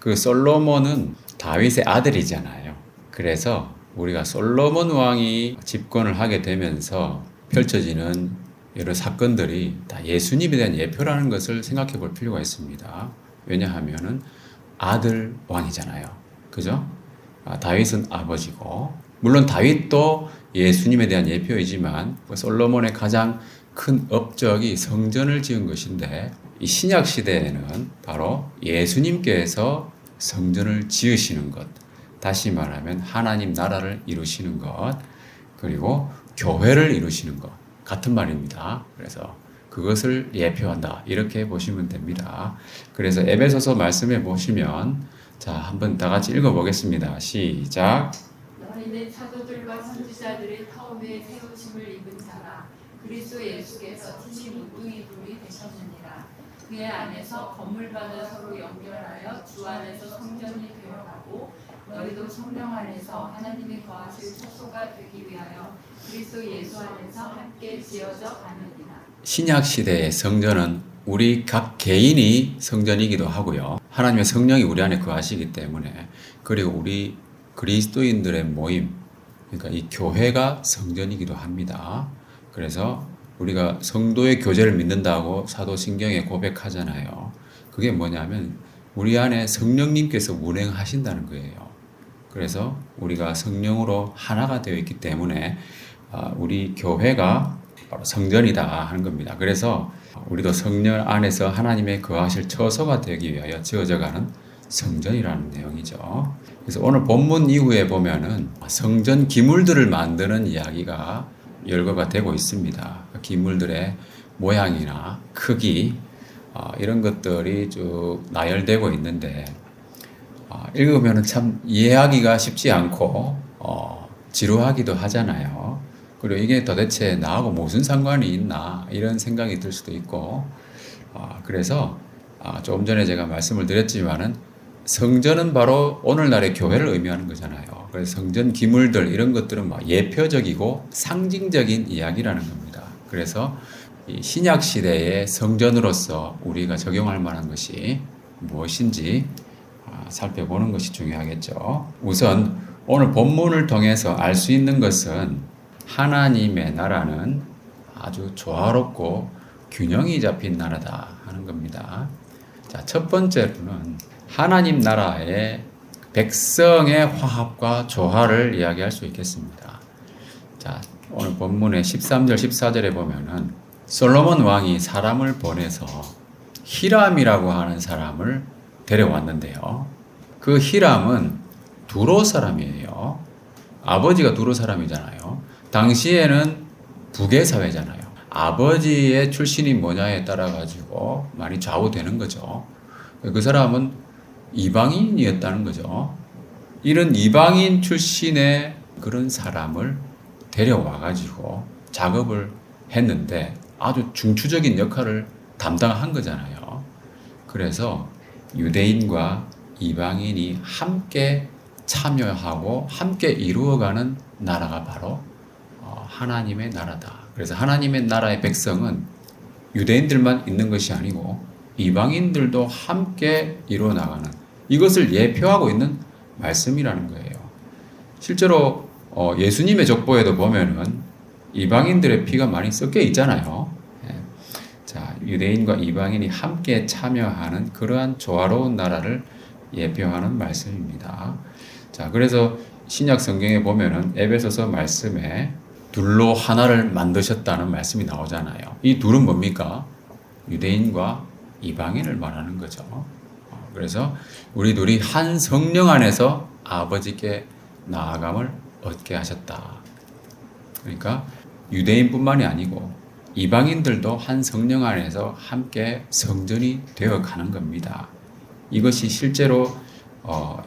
그 솔로몬은 다윗의 아들이잖아요. 그래서 우리가 솔로몬 왕이 집권을 하게 되면서 펼쳐지는 여러 사건들이 다 예수님에 대한 예표라는 것을 생각해 볼 필요가 있습니다. 왜냐하면은 아들 왕이잖아요. 그죠? 다윗은 아버지고, 물론 다윗도 예수님에 대한 예표이지만 솔로몬의 가장 큰 업적이 성전을 지은 것인데, 이 신약 시대에는 바로 예수님께서 성전을 지으시는 것, 다시 말하면 하나님 나라를 이루시는 것, 그리고 교회를 이루시는 것 같은 말입니다. 그래서 그것을 예표한다, 이렇게 보시면 됩니다. 그래서 에베소서 말씀해 보시면, 자, 한번 다 같이 읽어보겠습니다. 시작. 너희는 사도들과 선지자들의 타움에 세우심을 입은 자라. 그리스도 예수께서 친히 문둥이 돌이 되셨느니라. 그의 안에서 건물마다 서로 연결하여 주 안에서 성전이 되어가고, 너희도 성령 안에서 하나님이 거하실 처소가 되기 위하여 그리스도 예수 안에서 함께 지어져 가느니라. 신약 시대의 성전은 우리 각 개인이 성전이기도 하고요. 하나님의 성령이 우리 안에 거하시기 때문에, 그리고 우리 그리스도인들의 모임, 그러니까 이 교회가 성전이기도 합니다. 그래서 우리가 성도의 교제를 믿는다고 사도신경에 고백하잖아요. 그게 뭐냐면 우리 안에 성령님께서 운행하신다는 거예요. 그래서 우리가 성령으로 하나가 되어 있기 때문에 우리 교회가 바로 성전이다 하는 겁니다. 그래서 우리도 성령 안에서 하나님의 거하실 처소가 되기 위하여 지어져가는 성전이라는 내용이죠. 그래서 오늘 본문 이후에 보면은 성전 기물들을 만드는 이야기가 열거가 되고 있습니다. 기물들의 모양이나 크기, 이런 것들이 쭉 나열되고 있는데, 읽으면 참 이해하기가 쉽지 않고 지루하기도 하잖아요. 그리고 이게 도대체 나하고 무슨 상관이 있나, 이런 생각이 들 수도 있고, 그래서 조금 전에 제가 말씀을 드렸지만은 성전은 바로 오늘날의 교회를 의미하는 거잖아요. 그래서 성전 기물들, 이런 것들은 막 예표적이고 상징적인 이야기라는 겁니다. 그래서 이 신약 시대의 성전으로서 우리가 적용할 만한 것이 무엇인지 살펴보는 것이 중요하겠죠. 우선 오늘 본문을 통해서 알 수 있는 것은 하나님의 나라는 아주 조화롭고 균형이 잡힌 나라다 하는 겁니다. 자, 첫 번째로는 하나님 나라의 백성의 화합과 조화를 이야기할 수 있겠습니다. 자, 오늘 본문의 13절, 14절에 보면은 솔로몬 왕이 사람을 보내서 히람이라고 하는 사람을 데려왔는데요. 그 히람은 두로 사람이에요. 아버지가 두로 사람이잖아요. 당시에는 북의 사회잖아요. 아버지의 출신이 뭐냐에 따라 가지고 많이 좌우되는 거죠. 그 사람은 이방인이었다는 거죠. 이런 이방인 출신의 그런 사람을 데려와 가지고 작업을 했는데 아주 중추적인 역할을 담당한 거잖아요. 그래서 유대인과 이방인이 함께 참여하고 함께 이루어가는 나라가 바로 하나님의 나라다. 그래서 하나님의 나라의 백성은 유대인들만 있는 것이 아니고 이방인들도 함께 이루어 나가는, 이것을 예표하고 있는 말씀이라는 거예요. 실제로 예수님의 족보에도 보면은 이방인들의 피가 많이 섞여 있잖아요. 자, 유대인과 이방인이 함께 참여하는 그러한 조화로운 나라를 예표하는 말씀입니다. 자, 그래서 신약 성경에 보면은 에베소서 말씀에 둘로 하나를 만드셨다는 말씀이 나오잖아요. 이 둘은 뭡니까? 유대인과 이방인을 말하는 거죠. 그래서 우리 둘이 한 성령 안에서 아버지께 나아감을 얻게 하셨다. 그러니까 유대인뿐만이 아니고 이방인들도 한 성령 안에서 함께 성전이 되어 가는 겁니다. 이것이 실제로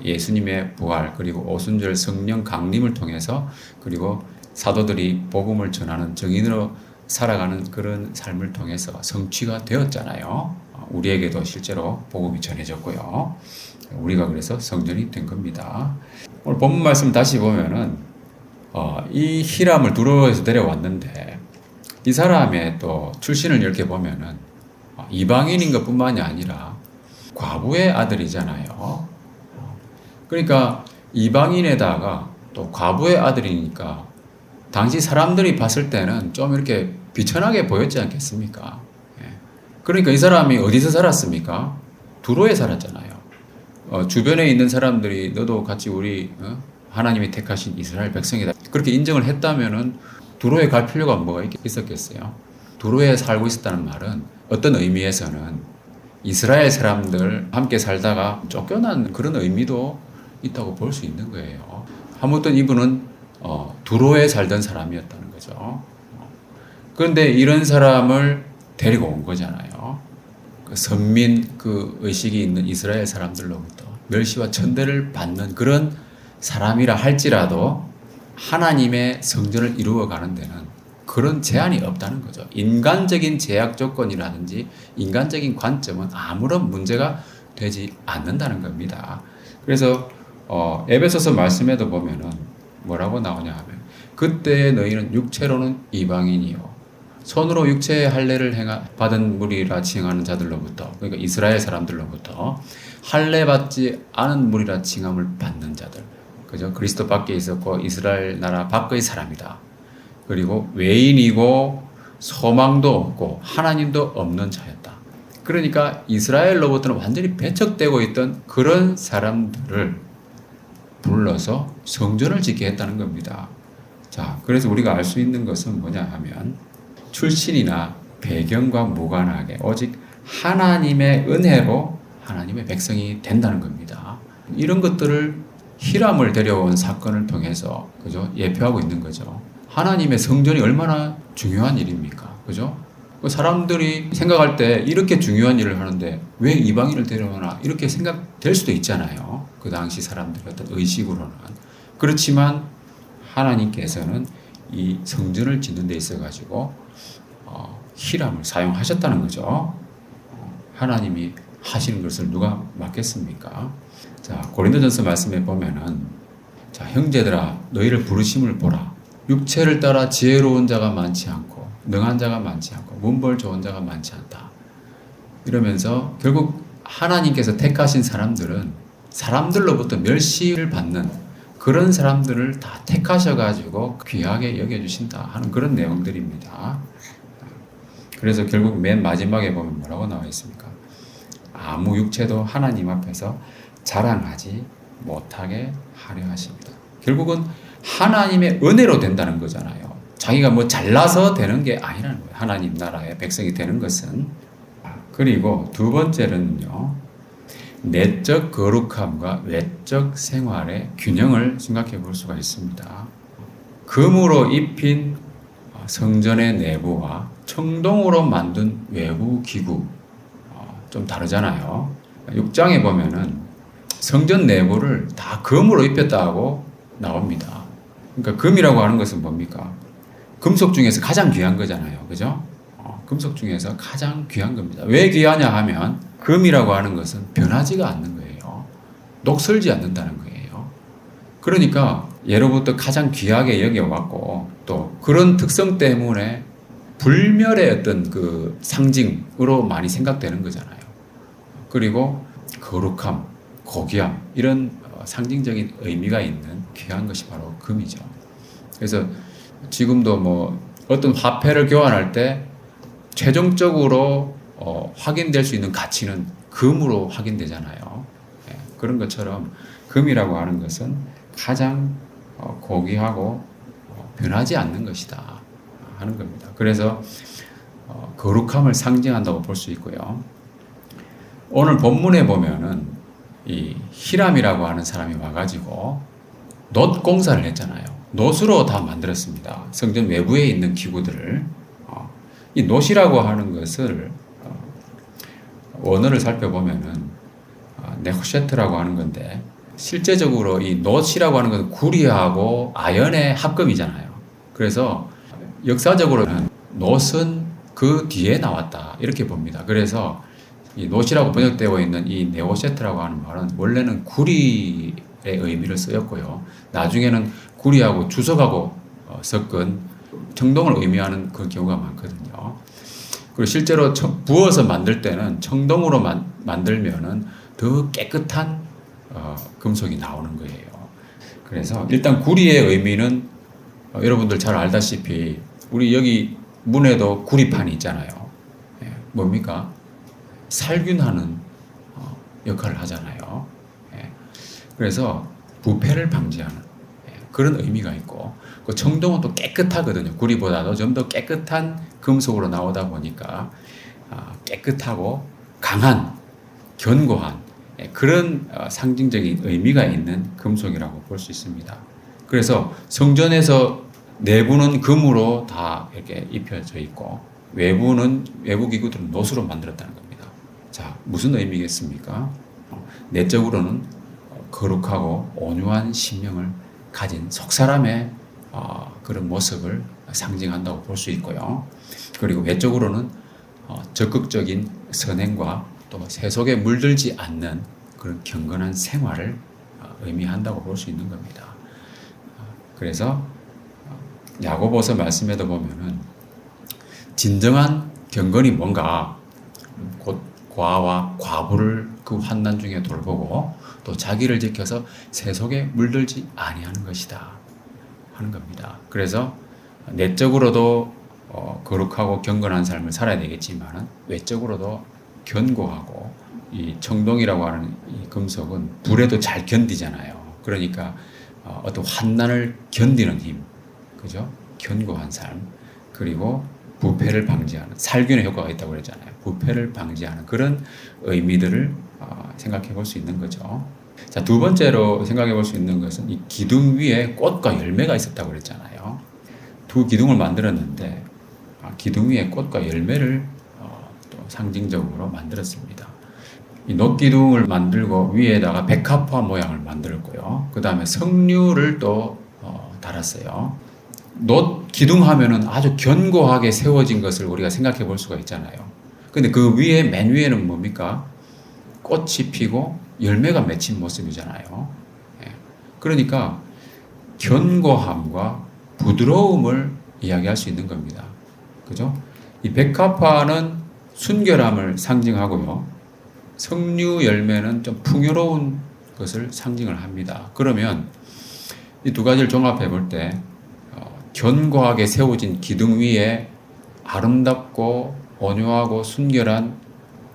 예수님의 부활, 그리고 오순절 성령 강림을 통해서, 그리고 사도들이 복음을 전하는 증인으로 살아가는 그런 삶을 통해서 성취가 되었잖아요. 우리에게도 실제로 복음이 전해졌고요. 우리가 그래서 성전이 된 겁니다. 오늘 본문 말씀 다시 보면은 이 히람을 두로에서 데려왔는데, 이 사람의 또 출신을 이렇게 보면은 이방인인 것뿐만이 아니라 과부의 아들이잖아요. 그러니까 이방인에다가 또 과부의 아들이니까 당시 사람들이 봤을 때는 좀 이렇게 비천하게 보였지 않겠습니까? 예. 그러니까 이 사람이 어디서 살았습니까? 두로에 살았잖아요. 주변에 있는 사람들이 너도 같이 우리 하나님이 택하신 이스라엘 백성이다. 그렇게 인정을 했다면은 두로에 갈 필요가 뭐가 있었겠어요? 두로에 살고 있었다는 말은 어떤 의미에서는 이스라엘 사람들 함께 살다가 쫓겨난 그런 의미도 있다고 볼 수 있는 거예요. 아무튼 이분은 두로에 살던 사람이었다는 거죠. 그런데 이런 사람을 데리고 온 거잖아요. 그 선민 그 의식이 있는 이스라엘 사람들로부터 멸시와 천대를 받는 그런 사람이라 할지라도 하나님의 성전을 이루어가는 데는 그런 제한이 없다는 거죠. 인간적인 제약 조건이라든지 인간적인 관점은 아무런 문제가 되지 않는다는 겁니다. 그래서 에베소서 말씀에도 보면은 뭐라고 나오냐 하면 그때 너희는 육체로는 이방인이요 손으로 육체의 할례를 받은 무리라 칭하는 자들로부터 그러니까 이스라엘 사람들로부터 할례 받지 않은 무리라 칭함을 받는 자들 그죠? 그리스도 밖에 있었고 이스라엘 나라 밖의 사람이다. 그리고 외인이고 소망도 없고 하나님도 없는 자였다. 그러니까 이스라엘로부터는 완전히 배척되고 있던 그런 사람들을 불러서 성전을 짓게 했다는 겁니다. 자, 그래서 우리가 알 수 있는 것은 뭐냐 하면 출신이나 배경과 무관하게 오직 하나님의 은혜로 하나님의 백성이 된다는 겁니다. 이런 것들을 히람을 데려온 사건을 통해서 그죠? 예표하고 있는 거죠. 하나님의 성전이 얼마나 중요한 일입니까? 그죠? 사람들이 생각할 때 이렇게 중요한 일을 하는데 왜 이방인을 데려오나 이렇게 생각될 수도 있잖아요. 그 당시 사람들의 어떤 의식으로는. 그렇지만 하나님께서는 이 성전을 짓는 데 있어가지고 히람을 사용하셨다는 거죠. 하나님이 하시는 것을 누가 막겠습니까? 자, 고린도전서 말씀에 보면은 자, 형제들아 너희를 부르심을 보라. 육체를 따라 지혜로운 자가 많지 않고 능한 자가 많지 않고 문벌 좋은 자가 많지 않다. 이러면서 결국 하나님께서 택하신 사람들은 사람들로부터 멸시를 받는 그런 사람들을 다 택하셔가지고 귀하게 여겨주신다 하는 그런 내용들입니다. 그래서 결국 맨 마지막에 보면 뭐라고 나와 있습니까? 아무 육체도 하나님 앞에서 자랑하지 못하게 하려 하십니다. 결국은 하나님의 은혜로 된다는 거잖아요. 자기가 뭐 잘나서 되는 게 아니라는 거예요. 하나님 나라의 백성이 되는 것은. 그리고 두 번째는요. 내적 거룩함과 외적 생활의 균형을 생각해 볼 수가 있습니다. 금으로 입힌 성전의 내부와 청동으로 만든 외부 기구 좀 다르잖아요. 6장에 보면은 성전 내부를 다 금으로 입혔다고 나옵니다. 그러니까 금이라고 하는 것은 뭡니까? 금속 중에서 가장 귀한 거잖아요. 그죠? 금속 중에서 가장 귀한 겁니다. 왜 귀하냐 하면 금이라고 하는 것은 변하지가 않는 거예요. 녹슬지 않는다는 거예요. 그러니까 예로부터 가장 귀하게 여겨왔고 또 그런 특성 때문에 불멸의 어떤 그 상징으로 많이 생각되는 거잖아요. 그리고 거룩함, 고귀함 이런 상징적인 의미가 있는 귀한 것이 바로 금이죠. 그래서 지금도 뭐 어떤 화폐를 교환할 때 최종적으로 확인될 수 있는 가치는 금으로 확인되잖아요. 예, 그런 것처럼 금이라고 하는 것은 가장 고귀하고 변하지 않는 것이다 하는 겁니다. 그래서 거룩함을 상징한다고 볼 수 있고요. 오늘 본문에 보면은 이 히람이라고 하는 사람이 와가지고 놋 공사를 했잖아요. 놋으로 다 만들었습니다. 성전 외부에 있는 기구들을. 이 놋이라고 하는 것을 원어를 살펴보면은 네호셰트라고 하는 건데 실제적으로 이 놋이라고 하는 것은 구리하고 아연의 합금이잖아요. 그래서 역사적으로는 놋은 그 뒤에 나왔다 이렇게 봅니다. 그래서 이 놋이라고 번역되어 있는 이 네오세트라고 하는 말은 원래는 구리의 의미를 쓰였고요. 나중에는 구리하고 주석하고 섞은 청동을 의미하는 그 경우가 많거든요. 그리고 실제로 부어서 만들 때는 청동으로 만들면은 더 깨끗한 금속이 나오는 거예요. 그래서 일단 구리의 의미는 여러분들 잘 알다시피 우리 여기 문에도 구리판이 있잖아요. 예, 뭡니까? 살균하는 역할을 하잖아요. 예, 그래서 부패를 방지하는 그런 의미가 있고, 그 청동은 또 깨끗하거든요. 구리보다도 좀 더 깨끗한 금속으로 나오다 보니까 깨끗하고 강한, 견고한 그런 상징적인 의미가 있는 금속이라고 볼 수 있습니다. 그래서 성전에서 내부는 금으로 다 이렇게 입혀져 있고 외부 기구들은 노수로 만들었다는 겁니다. 자, 무슨 의미겠습니까? 내적으로는 거룩하고 온유한 심령을 가진 속사람의 그런 모습을 상징한다고 볼 수 있고요. 그리고 외적으로는 적극적인 선행과 또 세속에 물들지 않는 그런 경건한 생활을 의미한다고 볼 수 있는 겁니다. 그래서 야고보서 말씀에도 보면은 진정한 경건이 뭔가 곧 과와 과부를 그 환난 중에 돌보고 또 자기를 지켜서 세속에 물들지 아니하는 것이다 하는 겁니다. 그래서 내적으로도 거룩하고 경건한 삶을 살아야 되겠지만 외적으로도 견고하고, 이 청동이라고 하는 이 금속은 불에도 잘 견디잖아요. 그러니까 어떤 환난을 견디는 힘, 그죠? 견고한 삶, 그리고 부패를 방지하는, 살균의 효과가 있다고 그랬잖아요. 부패를 방지하는 그런 의미들을 생각해 볼 수 있는 거죠. 자, 두 번째로 생각해 볼 수 있는 것은 이 기둥 위에 꽃과 열매가 있었다고 그랬잖아요. 두 기둥을 만들었는데 기둥 위에 꽃과 열매를 또 상징적으로 만들었습니다. 이 놋기둥을 만들고 위에다가 백합화 모양을 만들었고요. 그 다음에 석류를 또 달았어요. 놋기둥 하면은 아주 견고하게 세워진 것을 우리가 생각해 볼 수가 있잖아요. 근데 그 위에, 맨 위에는 뭡니까? 꽃이 피고 열매가 맺힌 모습이잖아요. 예. 그러니까 견고함과 부드러움을 이야기할 수 있는 겁니다. 그죠? 이 백합화는 순결함을 상징하고요. 석류 열매는 좀 풍요로운 것을 상징을 합니다. 그러면 이 두 가지를 종합해 볼 때 견고하게 세워진 기둥 위에 아름답고 온유하고 순결한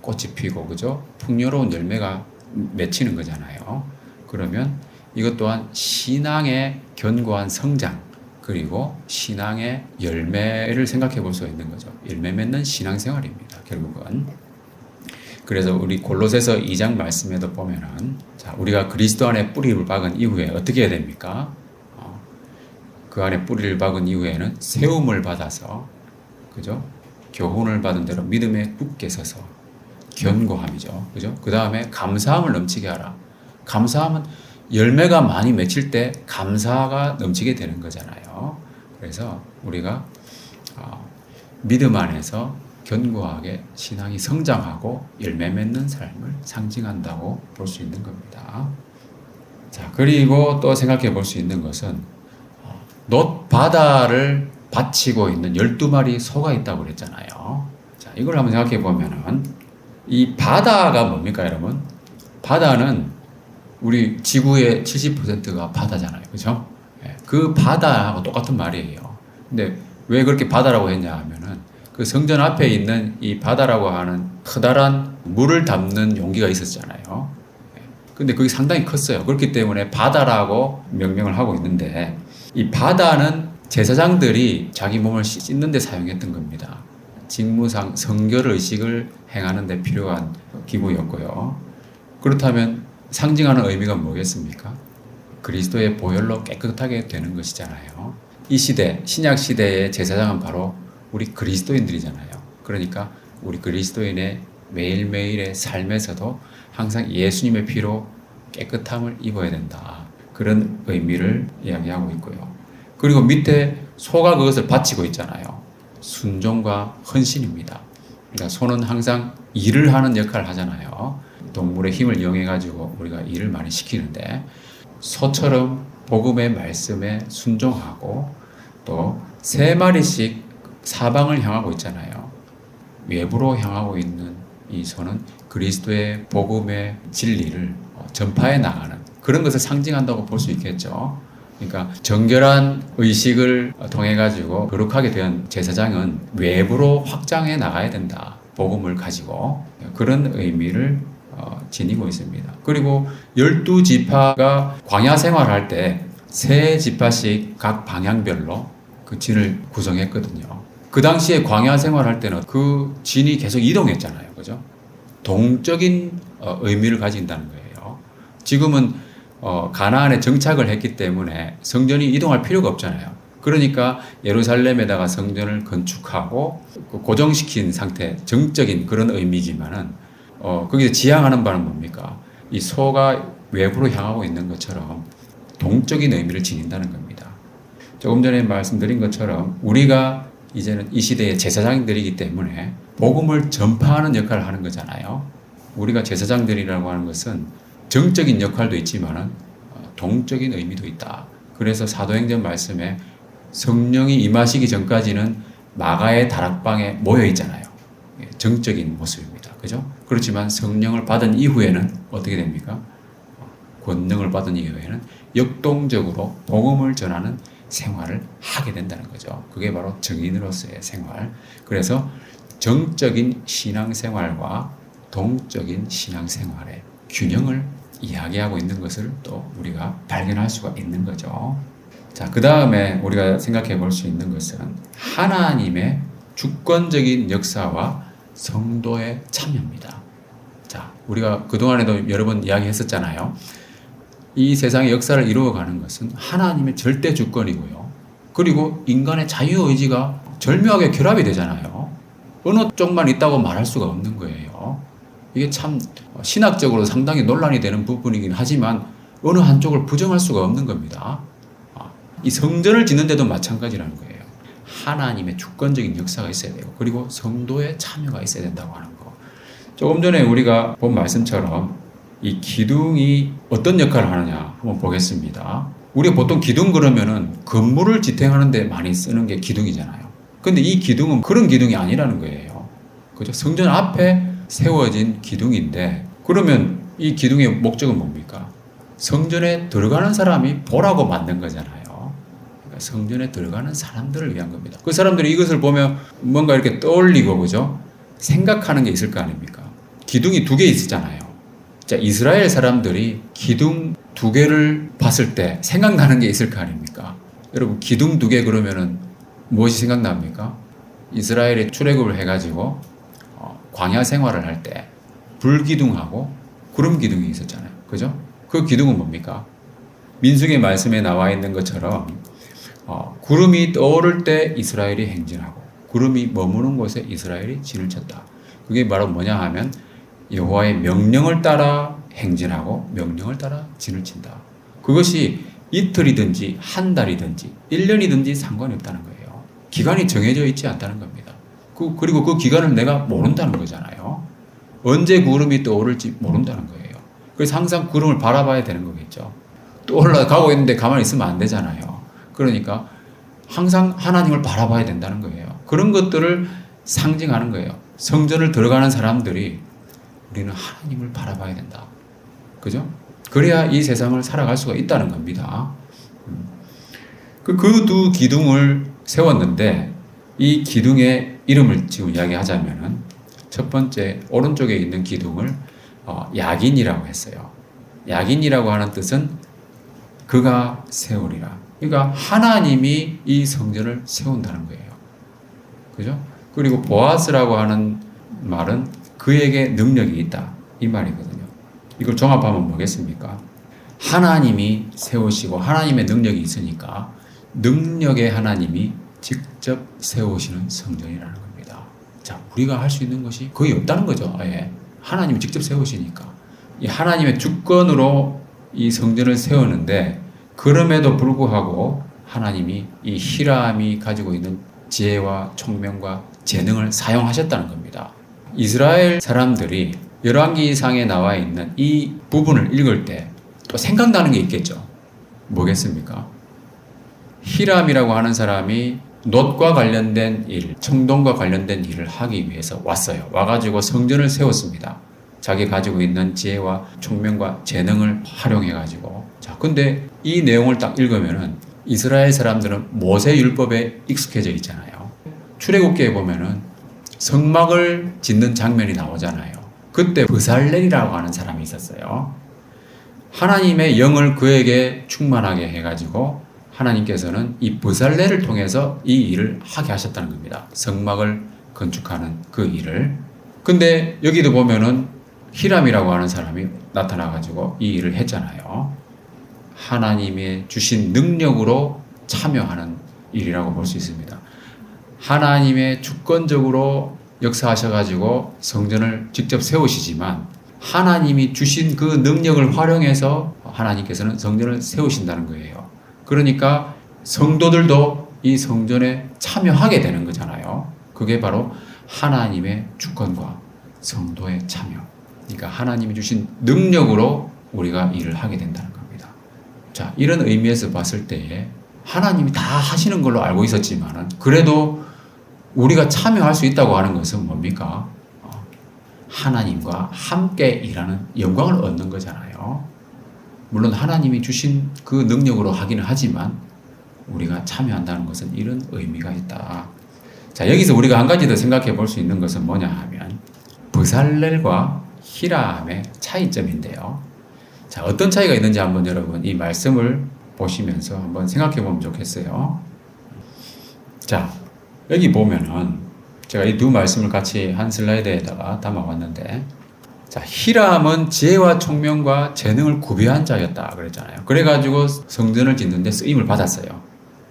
꽃이 피고, 그죠? 풍요로운 열매가 맺히는 거잖아요. 그러면 이것 또한 신앙의 견고한 성장, 그리고 신앙의 열매를 생각해 볼 수 있는 거죠. 열매 맺는 신앙생활입니다, 결국은. 그래서 우리 골로새서 2장 말씀에도 보면은, 자, 우리가 그리스도 안에 뿌리를 박은 이후에 어떻게 해야 됩니까? 그 안에 뿌리를 박은 이후에는 세움을 받아서, 그죠? 교훈을 받은 대로 믿음에 굳게 서서, 견고함이죠. 그죠? 그 다음에 감사함을 넘치게 하라. 감사함은 열매가 많이 맺힐 때 감사가 넘치게 되는 거잖아요. 그래서 우리가 믿음 안에서 견고하게 신앙이 성장하고 열매 맺는 삶을 상징한다고 볼 수 있는 겁니다. 자, 그리고 또 생각해 볼 수 있는 것은 놋 바다를 바치고 있는 12마리 소가 있다고 그랬잖아요. 자, 이걸 한번 생각해 보면은 이 바다가 뭡니까, 여러분? 바다는 우리 지구의 70%가 바다잖아요. 그죠? 그 바다하고 똑같은 말이에요. 근데 왜 그렇게 바다라고 했냐 하면은 그 성전 앞에 있는 이 바다라고 하는 커다란 물을 담는 용기가 있었잖아요. 근데 그게 상당히 컸어요. 그렇기 때문에 바다라고 명명을 하고 있는데, 이 바다는 제사장들이 자기 몸을 씻는 데 사용했던 겁니다. 직무상 성결 의식을 행하는 데 필요한 기구였고요. 그렇다면 상징하는 의미가 뭐겠습니까? 그리스도의 보혈로 깨끗하게 되는 것이잖아요. 이 시대, 신약 시대의 제사장은 바로 우리 그리스도인들이잖아요. 그러니까 우리 그리스도인의 매일매일의 삶에서도 항상 예수님의 피로 깨끗함을 입어야 된다. 그런 의미를 이야기하고 있고요. 그리고 밑에 소가 그것을 바치고 있잖아요. 순종과 헌신입니다. 그러니까 소는 항상 일을 하는 역할을 하잖아요. 동물의 힘을 이용해가지고 우리가 일을 많이 시키는데, 소처럼 복음의 말씀에 순종하고 또 3마리씩 사방을 향하고 있잖아요. 외부로 향하고 있는 이 소는 그리스도의 복음의 진리를 전파해 나가는 그런 것을 상징한다고 볼 수 있겠죠. 그러니까 정결한 의식을 통해 가지고 거룩하게 된 제사장은 외부로 확장해 나가야 된다. 복음을 가지고 그런 의미를 지니고 있습니다. 그리고 12지파가 광야 생활할 때 세 지파씩 각 방향별로 그 진을 구성했거든요. 그 당시에 광야 생활할 때는 그 진이 계속 이동했잖아요. 그죠? 동적인 의미를 가진다는 거예요. 지금은 가나안에 정착을 했기 때문에 성전이 이동할 필요가 없잖아요. 그러니까 예루살렘에다가 성전을 건축하고 고정시킨 상태, 정적인 그런 의미지만은 거기서 지향하는 바는 뭡니까? 이 소가 외부로 향하고 있는 것처럼 동적인 의미를 지닌다는 겁니다. 조금 전에 말씀드린 것처럼 우리가 이제는 이 시대의 제사장들이기 때문에 복음을 전파하는 역할을 하는 거잖아요. 우리가 제사장들이라고 하는 것은 정적인 역할도 있지만 동적인 의미도 있다. 그래서 사도행전 말씀에 성령이 임하시기 전까지는 마가의 다락방에 모여 있잖아요. 정적인 모습입니다. 그죠? 그렇지만 성령을 받은 이후에는 어떻게 됩니까? 권능을 받은 이후에는 역동적으로 복음을 전하는 생활을 하게 된다는 거죠. 그게 바로 증인으로서의 생활. 그래서 정적인 신앙생활과 동적인 신앙생활의 균형을 이야기하고 있는 것을 또 우리가 발견할 수가 있는 거죠. 자, 그 다음에 우리가 생각해 볼 수 있는 것은 하나님의 주권적인 역사와 성도의 참여입니다. 자, 우리가 그동안에도 여러 번 이야기했었잖아요. 이 세상의 역사를 이루어가는 것은 하나님의 절대 주권이고요. 그리고 인간의 자유의지가 절묘하게 결합이 되잖아요. 어느 쪽만 있다고 말할 수가 없는 거예요. 이게 참 신학적으로 상당히 논란이 되는 부분이긴 하지만 어느 한쪽을 부정할 수가 없는 겁니다. 이 성전을 짓는데도 마찬가지라는 거예요. 하나님의 주권적인 역사가 있어야 되고 그리고 성도의 참여가 있어야 된다고 하는 거. 조금 전에 우리가 본 말씀처럼 이 기둥이 어떤 역할을 하느냐 한번 보겠습니다. 우리가 보통 기둥 그러면은 건물을 지탱하는 데 많이 쓰는 게 기둥이잖아요. 근데 이 기둥은 그런 기둥이 아니라는 거예요. 그죠? 성전 앞에 세워진 기둥인데 그러면 이 기둥의 목적은 뭡니까? 성전에 들어가는 사람이 보라고 만든 거잖아요. 그러니까 성전에 들어가는 사람들을 위한 겁니다. 그 사람들이 이것을 보면 뭔가 이렇게 떠올리고 그죠? 생각하는 게 있을 거 아닙니까? 기둥이 두 개 있었잖아요. 자, 이스라엘 사람들이 기둥 두 개를 봤을 때 생각나는 게 있을 거 아닙니까? 여러분 기둥 두 개 그러면은 무엇이 생각납니까? 이스라엘이 출애굽을 해가지고 광야 생활을 할 때 불기둥하고 구름 기둥이 있었잖아요. 그죠? 그 기둥은 뭡니까? 민수기 말씀에 나와 있는 것처럼 구름이 떠오를 때 이스라엘이 행진하고 구름이 머무는 곳에 이스라엘이 진을 쳤다. 그게 바로 뭐냐 하면 여호와의 명령을 따라 행진하고 명령을 따라 진을 친다. 그것이 이틀이든지 한 달이든지 1년이든지 상관이 없다는 거예요. 기간이 정해져 있지 않다는 겁니다. 그리고 그 기간을 내가 모른다는 거잖아요. 언제 구름이 떠오를지 모른다는 거예요. 그래서 항상 구름을 바라봐야 되는 거겠죠. 또 올라가고 있는데 가만히 있으면 안 되잖아요. 그러니까 항상 하나님을 바라봐야 된다는 거예요. 그런 것들을 상징하는 거예요. 성전을 들어가는 사람들이 우리는 하나님을 바라봐야 된다. 그죠? 그래야 이 세상을 살아갈 수가 있다는 겁니다. 그 두 기둥을 세웠는데 이 기둥의 이름을 지금 이야기하자면은 첫 번째 오른쪽에 있는 기둥을 야긴이라고 했어요. 야긴이라고 하는 뜻은 그가 세우리라. 그러니까 하나님이 이 성전을 세운다는 거예요. 그죠? 그리고 보아스라고 하는 말은 그에게 능력이 있다. 이 말이거든요. 이걸 종합하면 뭐겠습니까? 하나님이 세우시고 하나님의 능력이 있으니까 능력의 하나님이 직접 세우시는 성전이라는 겁니다. 자, 우리가 할 수 있는 것이 거의 없다는 거죠. 아예. 하나님이 직접 세우시니까. 이 하나님의 주권으로 이 성전을 세우는데 그럼에도 불구하고 하나님이 이 히람이 가지고 있는 지혜와 총명과 재능을 사용하셨다는 겁니다. 이스라엘 사람들이 열왕기상에 나와 있는 이 부분을 읽을 때 또 생각나는 게 있겠죠. 뭐겠습니까? 히람이라고 하는 사람이 놋과 관련된 일, 청동과 관련된 일을 하기 위해서 왔어요. 와가지고 성전을 세웠습니다. 자기 가지고 있는 지혜와 총명과 재능을 활용해가지고. 자, 근데 이 내용을 딱 읽으면은 이스라엘 사람들은 모세 율법에 익숙해져 있잖아요. 출애굽기에 보면은 성막을 짓는 장면이 나오잖아요. 그때 브살렐이라고 하는 사람이 있었어요. 하나님의 영을 그에게 충만하게 해가지고 하나님께서는 이 브살렐을 통해서 이 일을 하게 하셨다는 겁니다. 성막을 건축하는 그 일을. 근데 여기도 보면은 히람이라고 하는 사람이 나타나가지고 이 일을 했잖아요. 하나님의 주신 능력으로 참여하는 일이라고 볼 수 있습니다. 하나님의 주권적으로 역사하셔가지고 성전을 직접 세우시지만 하나님이 주신 그 능력을 활용해서 하나님께서는 성전을 세우신다는 거예요. 그러니까 성도들도 이 성전에 참여하게 되는 거잖아요. 그게 바로 하나님의 주권과 성도의 참여. 그러니까 하나님이 주신 능력으로 우리가 일을 하게 된다는 겁니다. 자, 이런 의미에서 봤을 때에 하나님이 다 하시는 걸로 알고 있었지만은 그래도 우리가 참여할 수 있다고 하는 것은 뭡니까? 하나님과 함께 일하는 영광을 얻는 거잖아요. 물론 하나님이 주신 그 능력으로 하기는 하지만 우리가 참여한다는 것은 이런 의미가 있다. 자, 여기서 우리가 한 가지 더 생각해 볼 수 있는 것은 뭐냐 하면 브살렐과 히람의 차이점인데요. 자, 어떤 차이가 있는지 한번 여러분 이 말씀을 보시면서 한번 생각해 보면 좋겠어요. 자, 여기 보면은 제가 이 두 말씀을 같이 한 슬라이드에다가 담아왔는데, 자, 히람은 지혜와 총명과 재능을 구비한 자였다 그랬잖아요. 그래가지고 성전을 짓는데 쓰임을 받았어요.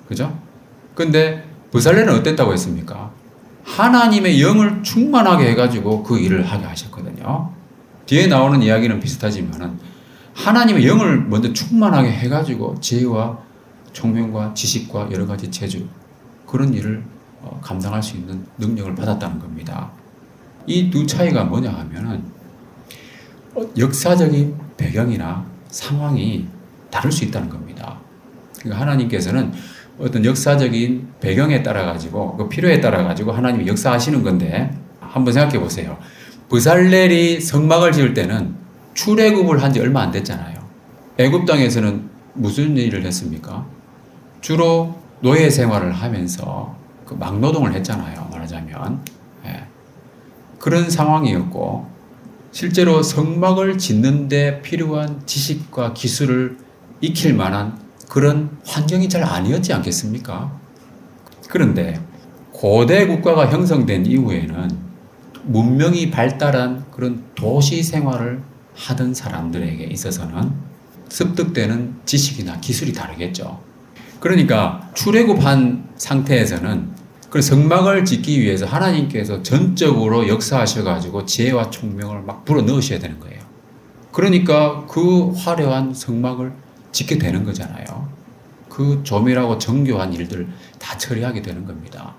그죠? 근데 브살렐은 어땠다고 했습니까? 하나님의 영을 충만하게 해가지고 그 일을 하게 하셨거든요. 뒤에 나오는 이야기는 비슷하지만은 하나님의 영을 먼저 충만하게 해가지고 지혜와 총명과 지식과 여러 가지 재주 그런 일을 감당할 수 있는 능력을 받았다는 겁니다. 이 두 차이가 뭐냐 하면은 역사적인 배경이나 상황이 다를 수 있다는 겁니다. 그러니까 하나님께서는 어떤 역사적인 배경에 따라 가지고 그 필요에 따라 가지고 하나님이 역사하시는 건데 한번 생각해 보세요. 브살렐이 성막을 지을 때는 출애굽을 한 지 얼마 안 됐잖아요. 애굽 땅에서는 무슨 일을 했습니까? 주로 노예 생활을 하면서 그 막노동을 했잖아요. 말하자면. 예. 그런 상황이었고 실제로 성막을 짓는데 필요한 지식과 기술을 익힐 만한 그런 환경이 잘 아니었지 않겠습니까? 그런데 고대 국가가 형성된 이후에는 문명이 발달한 그런 도시 생활을 하던 사람들에게 있어서는 습득되는 지식이나 기술이 다르겠죠. 그러니까 출애굽한 상태에서는 그 성막을 짓기 위해서 하나님께서 전적으로 역사하셔가지고 지혜와 총명을 막 불어 넣으셔야 되는 거예요. 그러니까 그 화려한 성막을 짓게 되는 거잖아요. 그 조밀하고 정교한 일들을 다 처리하게 되는 겁니다.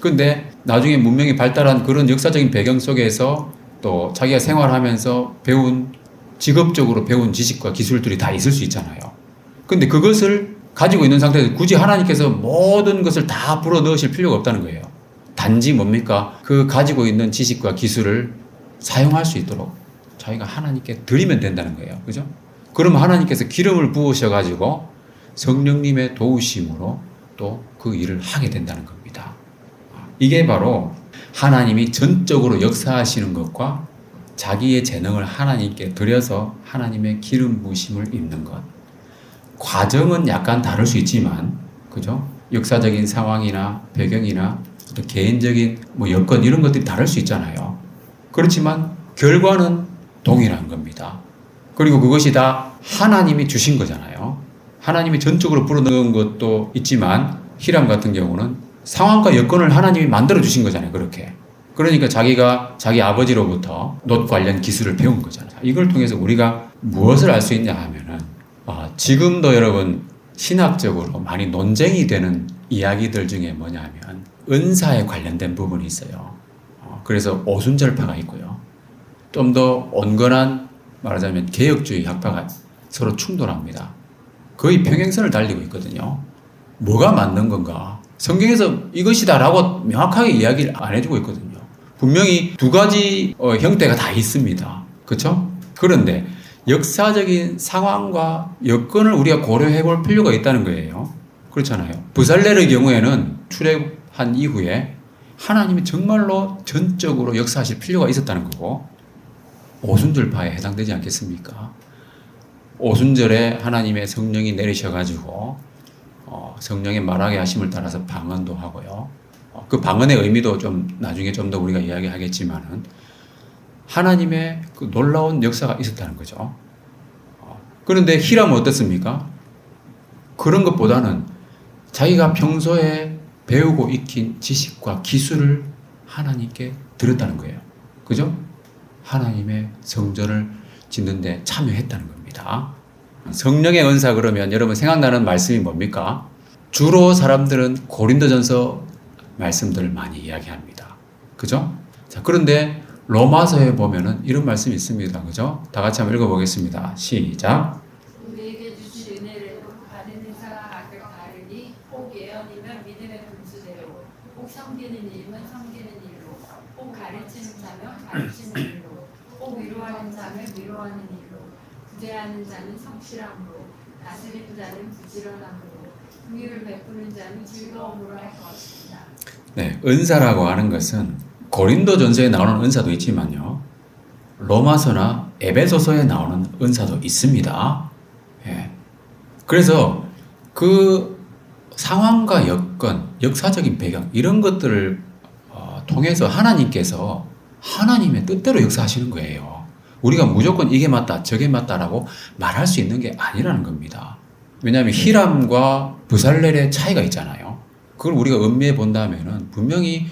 그런데 나중에 문명이 발달한 그런 역사적인 배경 속에서 또 자기가 생활하면서 배운 직업적으로 배운 지식과 기술들이 다 있을 수 있잖아요. 근데 그것을 가지고 있는 상태에서 굳이 하나님께서 모든 것을 다 불어 넣으실 필요가 없다는 거예요. 단지 뭡니까? 그 가지고 있는 지식과 기술을 사용할 수 있도록 자기가 하나님께 드리면 된다는 거예요. 그죠? 그러면 하나님께서 기름을 부으셔가지고 성령님의 도우심으로 또 그 일을 하게 된다는 겁니다. 이게 바로 하나님이 전적으로 역사하시는 것과 자기의 재능을 하나님께 드려서 하나님의 기름 부으심을 입는 것. 과정은 약간 다를 수 있지만, 그죠? 역사적인 상황이나 배경이나 어떤 개인적인 여건 이런 것들이 다를 수 있잖아요. 그렇지만 결과는 동일한 겁니다. 그리고 그것이 다 하나님이 주신 거잖아요. 하나님이 전적으로 불어넣은 것도 있지만 히람 같은 경우는 상황과 여건을 하나님이 만들어 주신 거잖아요. 그렇게. 그러니까 자기가 자기 아버지로부터 놋 관련 기술을 배운 거잖아요. 이걸 통해서 우리가 무엇을 알 수 있냐 하면은 지금도 여러분 신학적으로 많이 논쟁이 되는 이야기들 중에 뭐냐면 은사에 관련된 부분이 있어요. 그래서 오순절파가 있고요. 좀 더 온건한 말하자면 개혁주의 학파가 서로 충돌합니다. 거의 평행선을 달리고 있거든요. 뭐가 맞는 건가? 성경에서 이것이다라고 명확하게 이야기를 안 해주고 있거든요. 분명히 두 가지 형태가 다 있습니다. 그렇죠? 그런데 역사적인 상황과 여건을 우리가 고려해 볼 필요가 있다는 거예요. 그렇잖아요. 부살렐의 경우에는 출애굽한 이후에 하나님이 정말로 전적으로 역사하실 필요가 있었다는 거고, 오순절파에 해당되지 않겠습니까? 오순절에 하나님의 성령이 내리셔가지고 성령의 말하게 하심을 따라서 방언도 하고요. 그 방언의 의미도 좀 나중에 좀 더 우리가 이야기하겠지만은 하나님의 그 놀라운 역사가 있었다는 거죠. 그런데 히람은 어떻습니까? 그런 것보다는 자기가 평소에 배우고 익힌 지식과 기술을 하나님께 드렸다는 거예요. 그죠? 하나님의 성전을 짓는데 참여했다는 겁니다. 성령의 은사 그러면 여러분 생각나는 말씀이 뭡니까? 주로 사람들은 고린도전서 말씀들을 많이 이야기합니다. 그죠? 자, 그런데 로마서에 보면은 이런 말씀이 있습니다. 그죠? 다 같이 한번 읽어보겠습니다. 시작. 우리에게 주신 은혜를 받은 은사가 각각 다르니 혹 예언이면 믿음의 분수대로, 혹 섬기는 일이면 섬기는 일로, 혹 가르치는 자면 가르치는 일로, 혹 위로하는 자면 위로하는 일로, 구제하는 자는 성실함으로, 다스리는 자는 부지런함으로, 긍휼을 베푸는 자는 즐거움으로 할 것입니다. 네, 은사라고 하는 것은 고린도전서에 나오는 은사도 있지만요, 로마서나 에베소서에 나오는 은사도 있습니다. 예. 그래서 그 상황과 여건, 역사적인 배경 이런 것들을 통해서 하나님께서 하나님의 뜻대로 역사하시는 거예요. 우리가 무조건 이게 맞다, 저게 맞다라고 말할 수 있는 게 아니라는 겁니다. 왜냐하면 히람과 부살렐의 차이가 있잖아요. 그걸 우리가 음미해 본다면은 분명히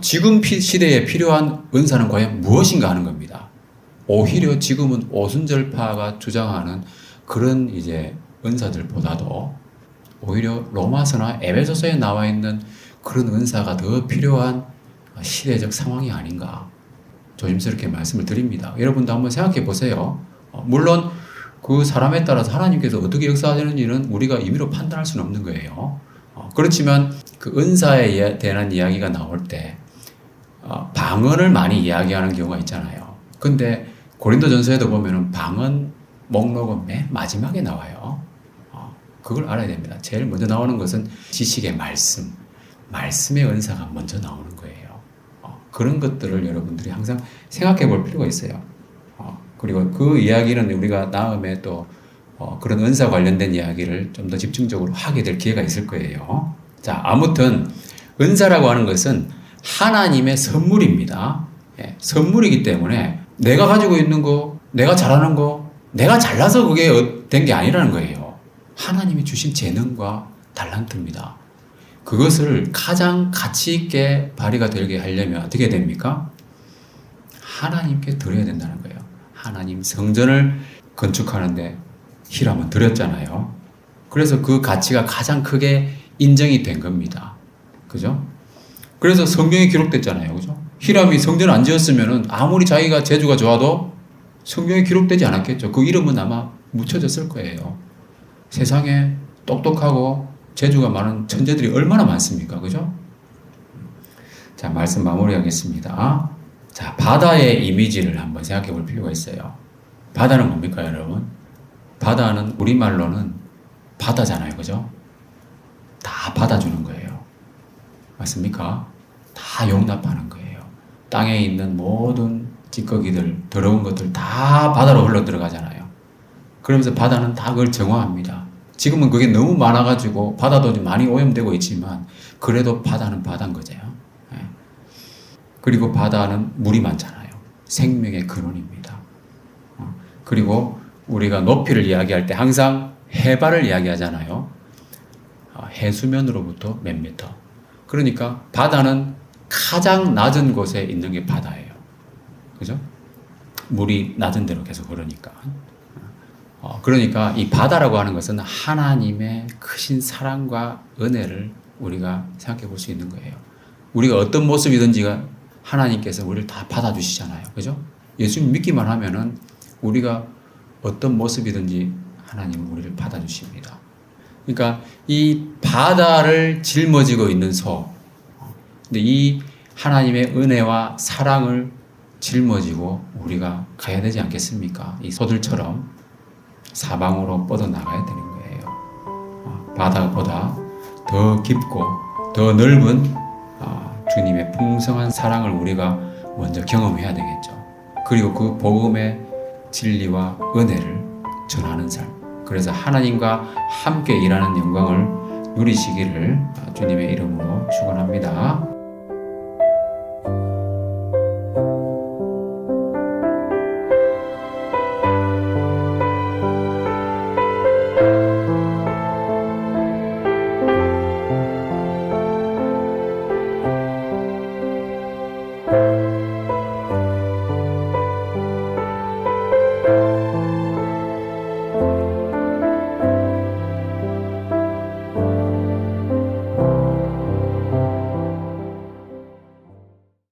지금 시대에 필요한 은사는 과연 무엇인가 하는 겁니다. 오히려 지금은 오순절파가 주장하는 그런 이제 은사들보다도 오히려 로마서나 에베소서에 나와 있는 그런 은사가 더 필요한 시대적 상황이 아닌가 조심스럽게 말씀을 드립니다. 여러분도 한번 생각해 보세요. 물론 그 사람에 따라서 하나님께서 어떻게 역사하시는지는 우리가 임의로 판단할 수는 없는 거예요. 그렇지만 그 은사에 대한 이야기가 나올 때 방언을 많이 이야기하는 경우가 있잖아요. 근데 고린도전서에도 보면은 방언 목록은 맨 마지막에 나와요. 그걸 알아야 됩니다. 제일 먼저 나오는 것은 지식의 말씀, 말씀의 은사가 먼저 나오는 거예요. 그런 것들을 여러분들이 항상 생각해 볼 필요가 있어요. 그리고 그 이야기는 우리가 다음에 또 그런 은사 관련된 이야기를 좀 더 집중적으로 하게 될 기회가 있을 거예요. 자, 아무튼 은사라고 하는 것은 하나님의 선물입니다. 예, 선물이기 때문에 내가 가지고 있는 거, 내가 잘하는 거, 내가 잘나서 그게 된 게 아니라는 거예요. 하나님이 주신 재능과 달란트입니다. 그것을 가장 가치 있게 발휘가 되게 하려면 어떻게 됩니까? 하나님께 드려야 된다는 거예요. 하나님 성전을 건축하는데 히람은 드렸잖아요. 그래서 그 가치가 가장 크게 인정이 된 겁니다. 그죠? 그래서 성경에 기록됐잖아요. 그죠? 히람이 성전을 안 지었으면은 아무리 자기가 재주가 좋아도 성경에 기록되지 않았겠죠. 그 이름은 아마 묻혀졌을 거예요. 세상에 똑똑하고 재주가 많은 천재들이 얼마나 많습니까? 그죠? 자, 말씀 마무리하겠습니다. 자, 바다의 이미지를 한번 생각해 볼 필요가 있어요. 바다는 뭡니까, 여러분? 바다는 우리말로는 바다잖아요. 그죠? 다 받아주는 거예요. 맞습니까? 다 용납하는 거예요. 땅에 있는 모든 찌꺼기들, 더러운 것들 다 바다로 흘러 들어가잖아요. 그러면서 바다는 다 그걸 정화합니다. 지금은 그게 너무 많아가지고 바다도 좀 많이 오염되고 있지만 그래도 바다는 바다인 거죠. 그리고 바다는 물이 많잖아요. 생명의 근원입니다. 그리고 우리가 높이를 이야기할 때 항상 해발을 이야기하잖아요. 해수면으로부터 몇 미터. 그러니까 바다는 가장 낮은 곳에 있는 게 바다예요. 그죠? 물이 낮은 데로 계속 흐르니까. 그러니까 이 바다라고 하는 것은 하나님의 크신 사랑과 은혜를 우리가 생각해 볼 수 있는 거예요. 우리가 어떤 모습이든지가 하나님께서 우리를 다 받아주시잖아요. 그죠? 예수님 믿기만 하면은 우리가 어떤 모습이든지 하나님은 우리를 받아주십니다. 그러니까 이 바다를 짊어지고 있는 소. 근데 이 하나님의 은혜와 사랑을 짊어지고 우리가 가야 되지 않겠습니까? 이 소들처럼 사방으로 뻗어나가야 되는 거예요. 바다보다 더 깊고 더 넓은 주님의 풍성한 사랑을 우리가 먼저 경험해야 되겠죠. 그리고 그 복음의 진리와 은혜를 전하는 삶. 그래서 하나님과 함께 일하는 영광을 누리시기를 주님의 이름으로 축원합니다.